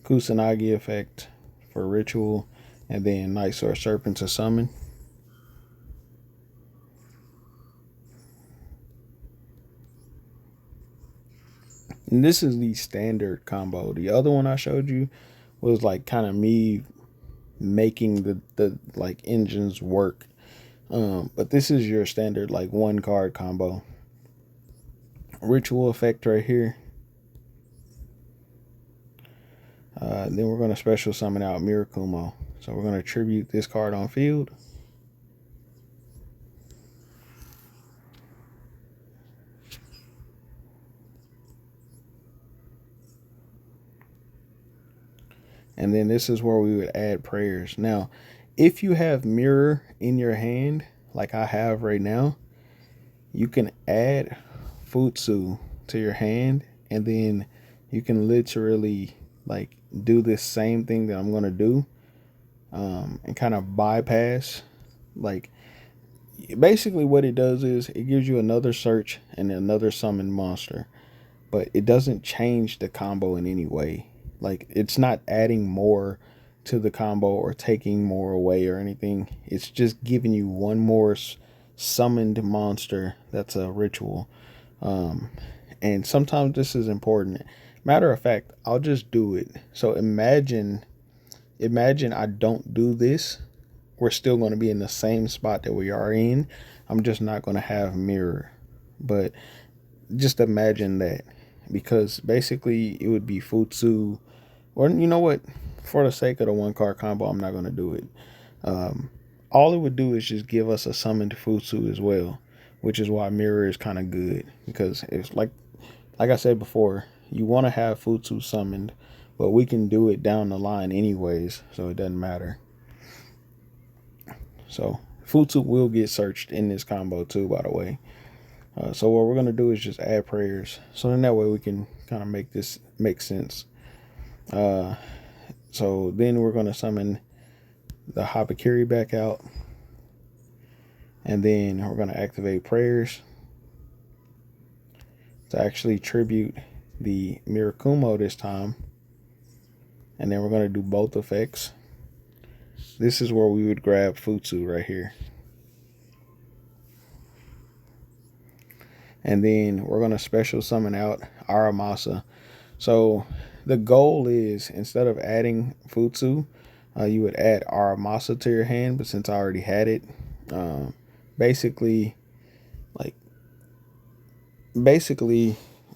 Kusanagi effect for Ritual, and then Night Sword Serpent to summon. And this is the standard combo. The other one I showed you was like kind of me making the like engines work. But this is your standard like one card combo. Ritual effect right here. Then we're going to special summon out Mirakumo. So we're going to tribute this card on field. And then this is where we would add prayers. Now, if you have mirror in your hand, like I have right now, you can add Futsu to your hand, and then you can literally like do this same thing that I'm going to do, and kind of bypass. Like, basically what it does is it gives you another search and another summon monster, but it doesn't change the combo in any way. Like, it's not adding more to the combo or taking more away or anything. It's just giving you one more summoned monster that's a ritual. And sometimes this is important. Matter of fact, I'll just do it. So imagine I don't do this. We're still going to be in the same spot that we are in. I'm just not going to have mirror. But just imagine that. Because basically it would be Futsu. Or you know what? For the sake of the one card combo, I'm not going to do it. All it would do is just give us a summoned Futsu as well. Which is why mirror is kind of good. Because it's like I said before, you want to have Futsu summoned. But we can do it down the line anyways. So it doesn't matter. So Futsu will get searched in this combo too, by the way. So what we're going to do is just add prayers. So then that way we can kind of make this make sense. So then we're going to summon the Habakiri back out. And then we're going to activate prayers to actually tribute the Mirakumo this time. And then we're going to do both effects. This is where we would grab Futsu right here. And then we're going to special summon out Aramasa. So the goal is, instead of adding Futsu, you would add Aramasa to your hand. But since I already had it, basically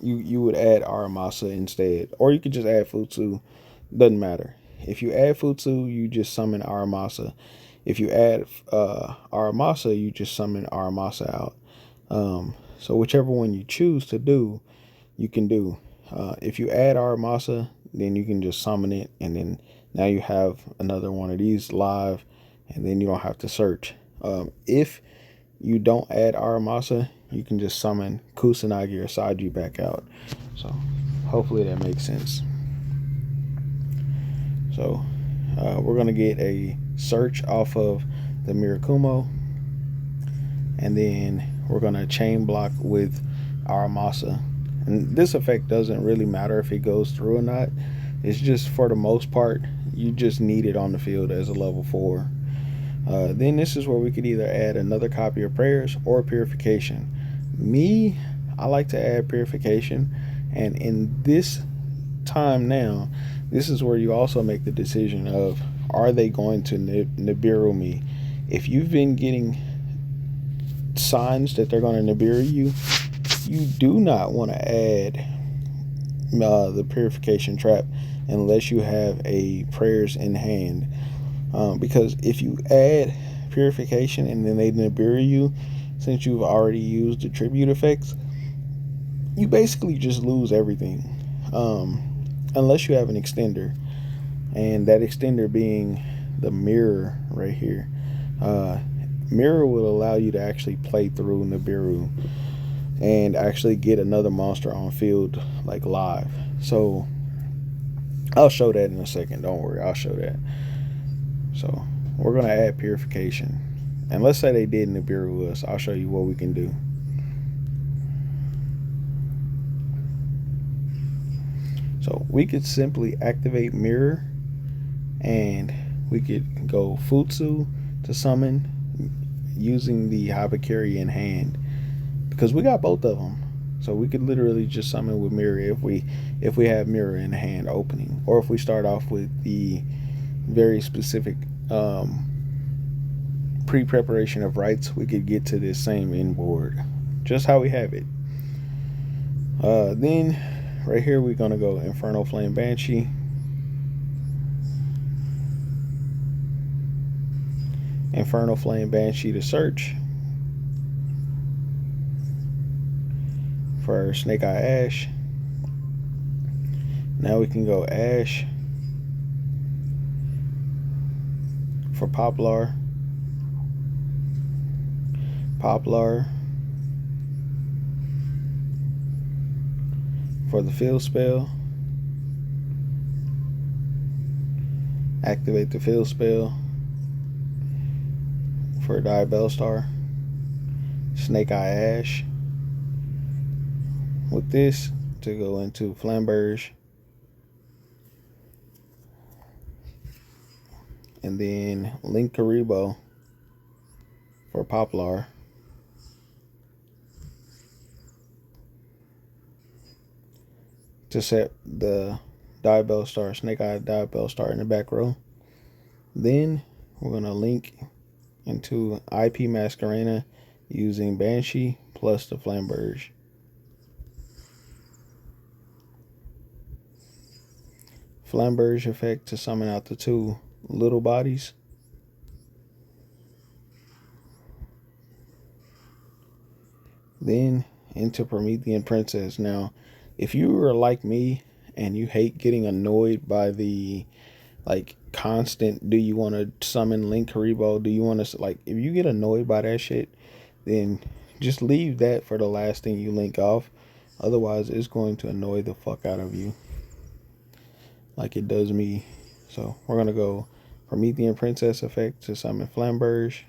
you would add Aramasa instead. Or you could just add Futsu. Doesn't matter. If you add Futsu, you just summon Aramasa. If you add Aramasa, you just summon Aramasa out. So whichever one you choose to do, you can do. If you add Aramasa, then you can just summon it, and then now you have another one of these live, and then you don't have to search. If you don't add Aramasa, you can just summon Kusanagi or Saji back out. So hopefully that makes sense. So we're going to get a search off of the Mirakumo, and then we're going to chain block with Aramasa. And this effect doesn't really matter if it goes through or not. It's just, for the most part, you just need it on the field as a level 4. Then this is where we could either add another copy of Prayers or Purification. Me, I like to add Purification, and in this time now, this is where you also make the decision of, are they going to Nibiru me? If you've been getting signs that they're going to Nibiru you, you do not want to add the Purification trap unless you have a Prayers in hand. Because if you add Purification and then they Nibiru you, since you've already used the tribute effects, you basically just lose everything. Unless you have an extender, and that extender being the mirror right here. Mirror will allow you to actually play through Nibiru and actually get another monster on field, like, live. So I'll show that in a second, don't worry, I'll show that. So we're going to add Purification, and let's say they did Nibiru us. I'll show you what we can do. So we could simply activate Mirror, and we could go Futsu to summon using the Habakiri in hand, because we got both of them. So we could literally just summon with Mirror if we have Mirror in hand opening, or if we start off with the very specific pre-preparation of rights, we could get to this same inboard just how we have it. Then right here we're gonna go Infernal Flame Banshee, Infernal Flame Banshee to search for Snake Eye Ash. Now we can go Ash for Poplar, Poplar for the field spell, activate the field spell for Diabellstar, Snake Eye Ash with this to go into Flamberge, and then Link Karibo for Poplar, to set the Diabellstar, Snake Eye Diabellstar in the back row. Then we're going to link into IP Masquerena using Banshee plus the Flamberge. Flamberge effect to summon out the 2 little bodies. Then into Promethean Princess. Now, if you are like me and you hate getting annoyed by the, like, constant, do you want to summon Link Karibo? Do you want to, like, if you get annoyed by that shit, then just leave that for the last thing you link off. Otherwise, it's going to annoy the fuck out of you, like it does me. So we're going to go Promethean Princess effect to summon Flamberge.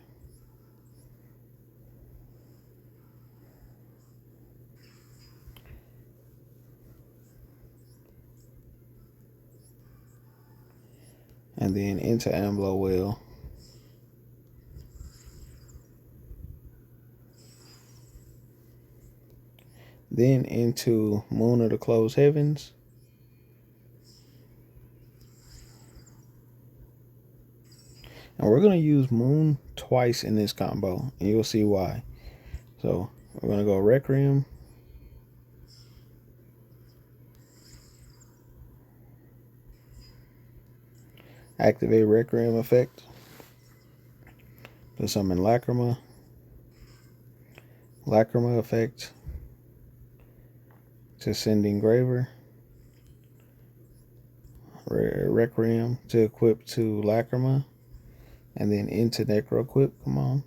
And then into Amblo Whale. Then into Moon of the Closed Heavens. And we're going to use Moon twice in this combo, and you'll see why. So we're going to go Requiem, activate Requiem effect to summon Lacrima, Lacrima effect to send Engraver, Requiem to equip to Lacrima, and then into Necro equip. Come on.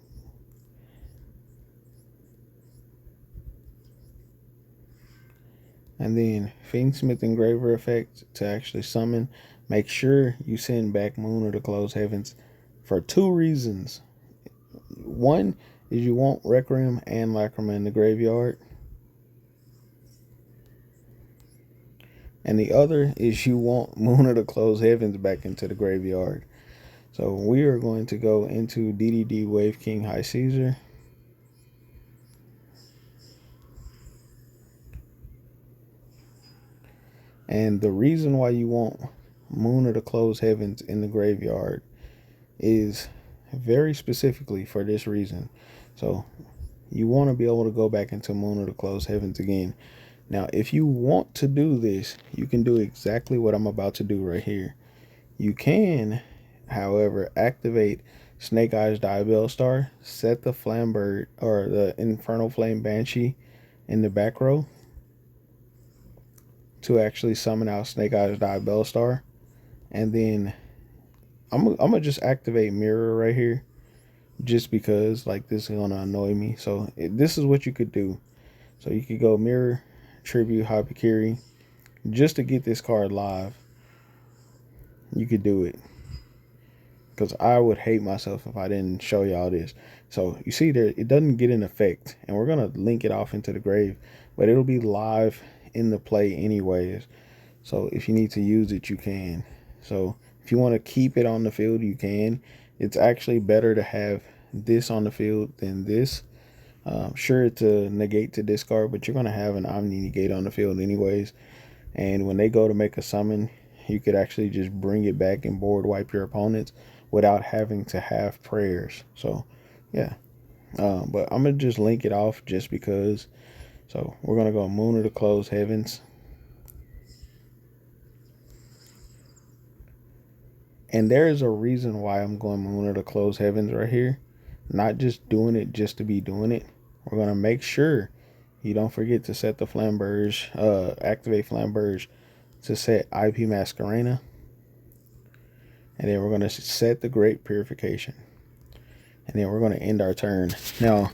and then Fiendsmith Engraver effect to actually summon. Make sure you send back Moon of the Closed Heavens for two reasons. One is you want Requiem and Lacrima in the graveyard. And the other is you want Moon of the Closed Heavens back into the graveyard. So we are going to go into DDD Wave King High Caesar. And the reason why you want Moon of the Closed Heavens in the graveyard is very specifically for this reason. So you want to be able to go back into Moon of the Closed Heavens again. Now, if you want to do this, you can do exactly what I'm about to do right here. You can, however, activate Snake Eyes Diabell Star, set the Flambird or the Infernal Flame Banshee in the back row to actually summon out Snake Eyes Diabell Star. And then I'm gonna just activate Mirror right here, just because like this is gonna annoy me. So this is what you could do. So you could go Mirror, Tribute, Hapakiri, just to get this card live. You could do it, because I would hate myself if I didn't show y'all this. So you see there, it doesn't get an effect, and we're gonna link it off into the grave, but it'll be live in the play anyways. So if you need to use it, you can. So if you want to keep it on the field, you can. It's actually better to have this on the field than this. Sure, to negate to discard, but you're going to have an Omni negate on the field anyways. And when they go to make a summon, you could actually just bring it back and board wipe your opponents without having to have prayers. So, yeah. But I'm going to just link it off just because. So, we're going to go Moon of the Closed Heavens. And there is a reason why I'm going Moon of the Closed Heavens right here. Not just doing it just to be doing it. We're going to make sure you don't forget to set the Flamberge, activate Flamberge to set IP Masquerena. And then we're going to set the Great Purification. And then we're going to end our turn. Now,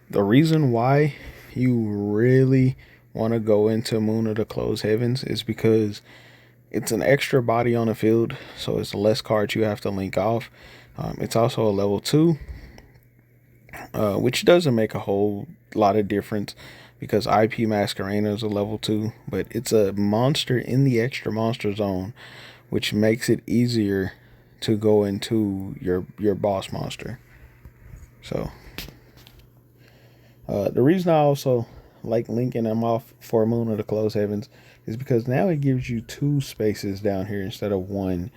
the reason why you really want to go into Moon of the Closed Heavens is because it's an extra body on the field, so it's less cards you have to link off. It's also a level 2, which doesn't make a whole lot of difference because IP Masquerena is a level 2, but it's a monster in the extra monster zone, which makes it easier to go into your boss monster. So the reason I also like linking them off for Moon of the Closed Heavens is because now it gives you 2 spaces down here instead of 1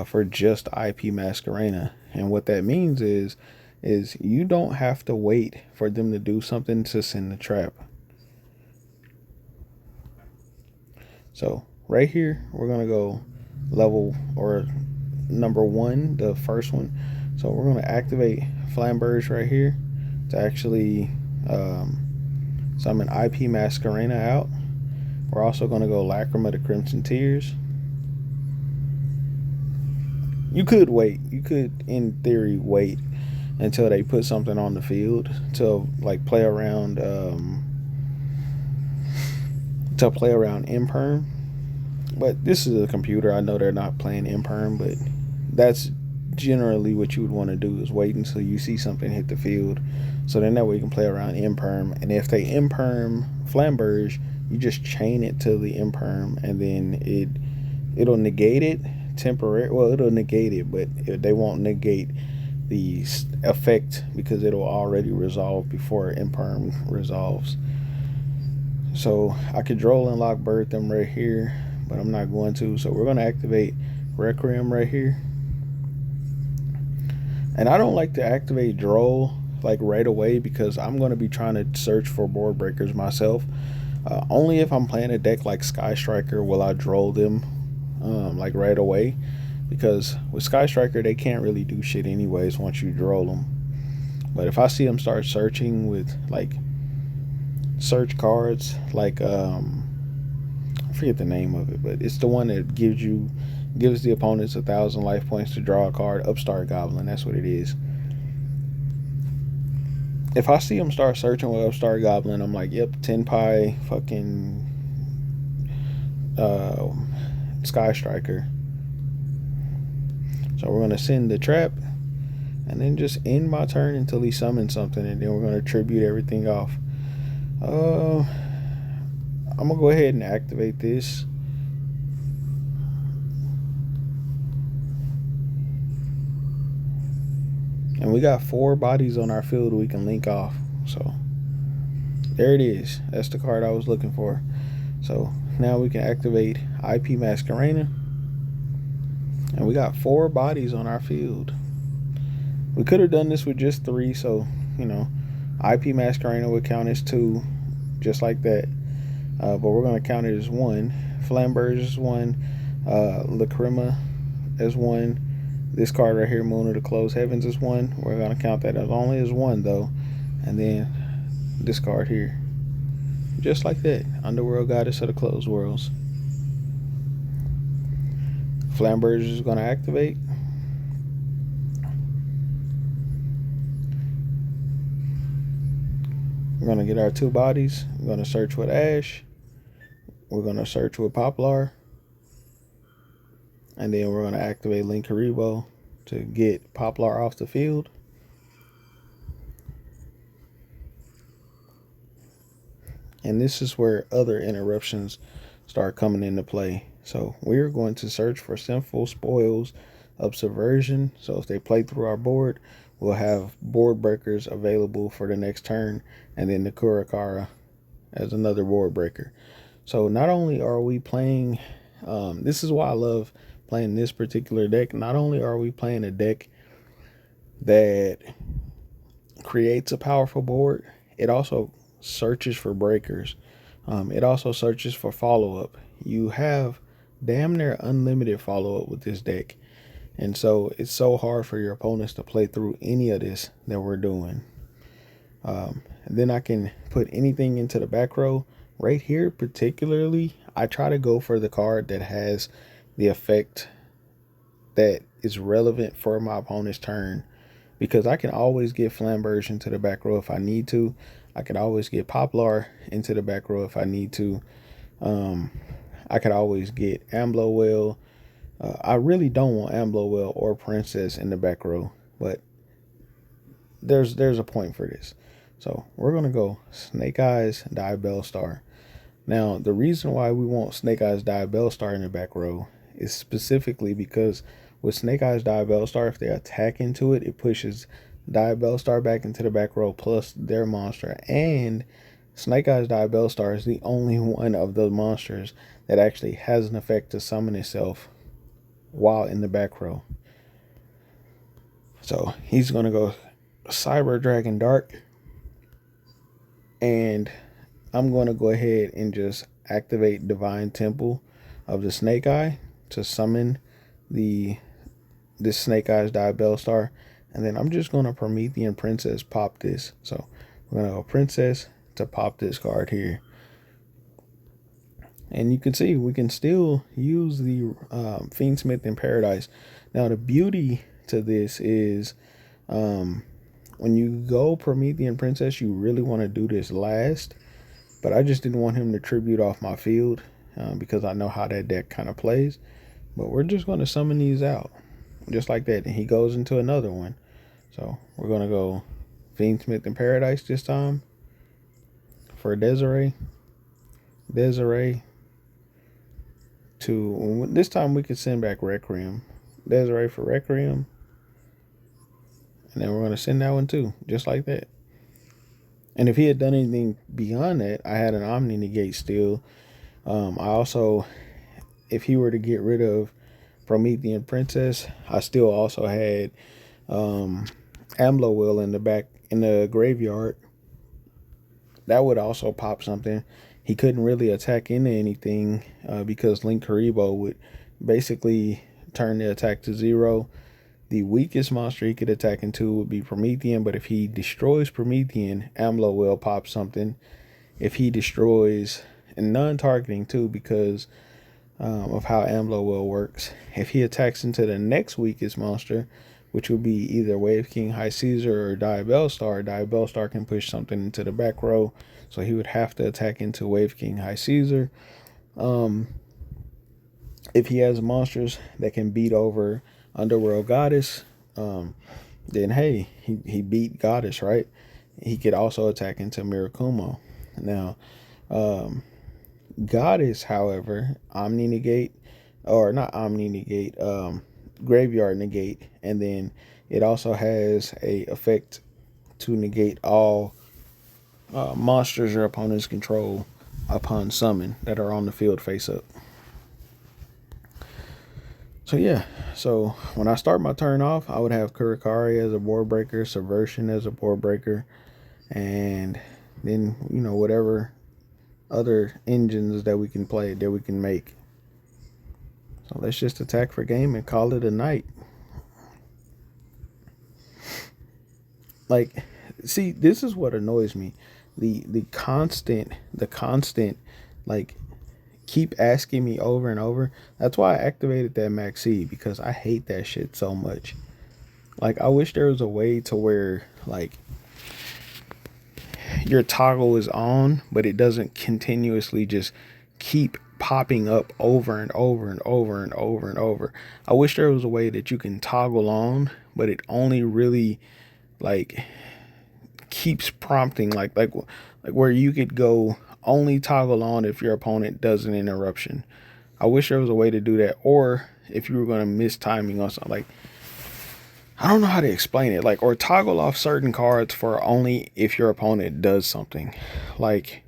for just IP Masquerena. And what that means is you don't have to wait for them to do something to send the trap. So right here, we're going to go level or number 1, the first one. So we're going to activate Flamberge right here to actually summon IP Masquerena out. We're also going to go Lacrima to Crimson Tears. You could wait. You could, in theory, wait until they put something on the field to like play around Imperm. But this is a computer. I know they're not playing Imperm, but that's generally what you would want to do, is wait until you see something hit the field, so then that way you can play around Imperm. And if they Imperm Flamberge, you just chain it to the Imperm, and then it'll negate it temporarily. Well, it'll negate it, but they won't negate the effect because it'll already resolve before Imperm resolves. So I could Droll and Lock Bird them right here, but I'm not going to. So we're going to activate Requiem right here. And I don't like to activate Droll like right away because I'm going to be trying to search for board breakers myself. Only if I'm playing a deck like Sky Striker will I Droll them like right away, because with Sky Striker they can't really do shit anyways once you Droll them. But if I see them start searching with like search cards, like I forget the name of it, but it's the one that gives the opponents 1,000 life points to draw a card. Upstart Goblin, that's what it is. If I see them start searching with Upstart Goblin, I'm like, yep, Tenpai fucking uh, Sky Striker. So we're gonna send the trap, and then just end my turn until he summons something, and then we're gonna tribute everything off. Uh, I'm gonna go ahead and activate this. And we got 4 bodies on our field we can link off. So there it is. That's the card I was looking for. So now we can activate IP Masquerena. And we got 4 bodies on our field. We could have done this with just 3. So, IP Masquerena would count as 2. Just like that. But we're going to count it as 1. Flamberge is 1. Lacrima as 1. This card right here, Moon of the Closed Heavens, is 1. We're going to count that as only as 1, though. And then this card here. Just like that. Underworld Goddess of the Closed Worlds. Flamberge is going to activate. We're going to get our 2 bodies. We're going to search with Ash. We're going to search with Poplar. And then we're going to activate Linkuriboh to get Poplar off the field. And this is where other interruptions start coming into play. So we're going to search for sinful spoils of subversion. So if they play through our board, we'll have board breakers available for the next turn. And then the Kurakara as another board breaker. So not only are we playing, this is why I love playing this particular deck. Not only are we playing a deck that creates a powerful board, it also searches for breakers. It also searches for follow-up. You have damn near unlimited follow-up with this deck. And so it's so hard for your opponents to play through any of this that we're doing. And then I can put anything into the back row. Right here, particularly, I try to go for the card that has the effect that is relevant for my opponent's turn. Because I can always get Flamberge into the back row if I need to. I could always get Poplar into the back row if I need to. I could always get Amblowell. I really don't want Amblowell or Princess in the back row, but there's a point for this. So we're going to go Snake Eyes, Diabellstar. Now, the reason why we want Snake Eyes, Diabellstar in the back row is specifically because with Snake Eyes, Diabellstar, if they attack into it, it pushes Diabellstar back into the back row plus their monster. And Snake Eyes, Diabellstar is the only one of the monsters that actually has an effect to summon itself while in the back row. So he's going to go Cyber Dragon Dark. And I'm going to go ahead and just activate Divine Temple of the Snake Eye to summon this Snake Eyes Diabellstar. And then I'm just going to Promethean Princess pop this. So we're going to go Princess to pop this card here. And you can see we can still use the Fiendsmith in Paradise. Now the beauty to this is when you go Promethean Princess, you really want to do this last. But I just didn't want him to tribute off my field because I know how that deck kind of plays. But we're just going to summon these out just like that. And he goes into another one. So we're going to go Fiendsmith in Paradise this time for Desiree. Desiree to, this time we could send back Requiem. Desiree for Requiem. And then we're going to send that one too, just like that. And if he had done anything beyond that, I had an Omni Negate still. I also, if he were to get rid of Promethean Princess, I still also had Amblowell in the back, in the graveyard. That would also pop something. He couldn't really attack into anything because Linkuriboh would basically turn the attack to 0. The weakest monster he could attack into would be Promethean, but if he destroys Promethean, Amblowell pop something. If he destroys, and non-targeting too, because of how Amblowell works. If he attacks into the next weakest monster, which would be either Wave King, High Caesar, or Diabellstar, Diabellstar can push something into the back row, so he would have to attack into Wave King, High Caesar. if he has monsters that can beat over Underworld Goddess, then hey, he beat Goddess, right? He could also attack into Mirakumo. Now, um, Goddess, however, Omni negate, or not Omni negate, Graveyard negate, and then it also has a effect to negate all monsters your opponents control upon summon that are on the field face up. So yeah, so when I start my turn off, I would have Kurikari as a board breaker, Subversion as a board breaker, and then whatever other engines that we can play, that we can make. So let's just attack for game and call it a night. Like, see, this is what annoys me. The constant like keep asking me over and over. That's why I activated that Maxi, because I hate that shit so much. Like, I wish there was a way to where like your toggle is on, but it doesn't continuously just keep popping up over and over and over and over and over. I wish there was a way that you can toggle on, but it only really like keeps prompting, like where you could go only toggle on if your opponent does an interruption. I wish there was a way to do that, or if you were going to miss timing on something, like, I don't know how to explain it, like, or toggle off certain cards for only if your opponent does something. Like,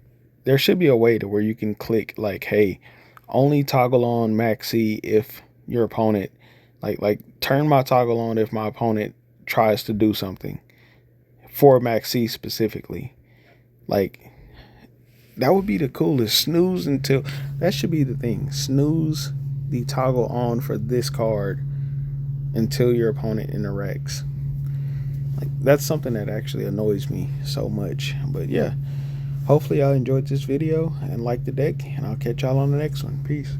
there should be a way to where you can click like, hey, only toggle on Maxi if your opponent, like turn my toggle on if my opponent tries to do something for Maxi specifically. Like, that would be the coolest. Snooze until, that should be the thing. Snooze the toggle on for this card until your opponent interacts. Like, that's something that actually annoys me so much. But yeah, hopefully y'all enjoyed this video and liked the deck, and I'll catch y'all on the next one. Peace.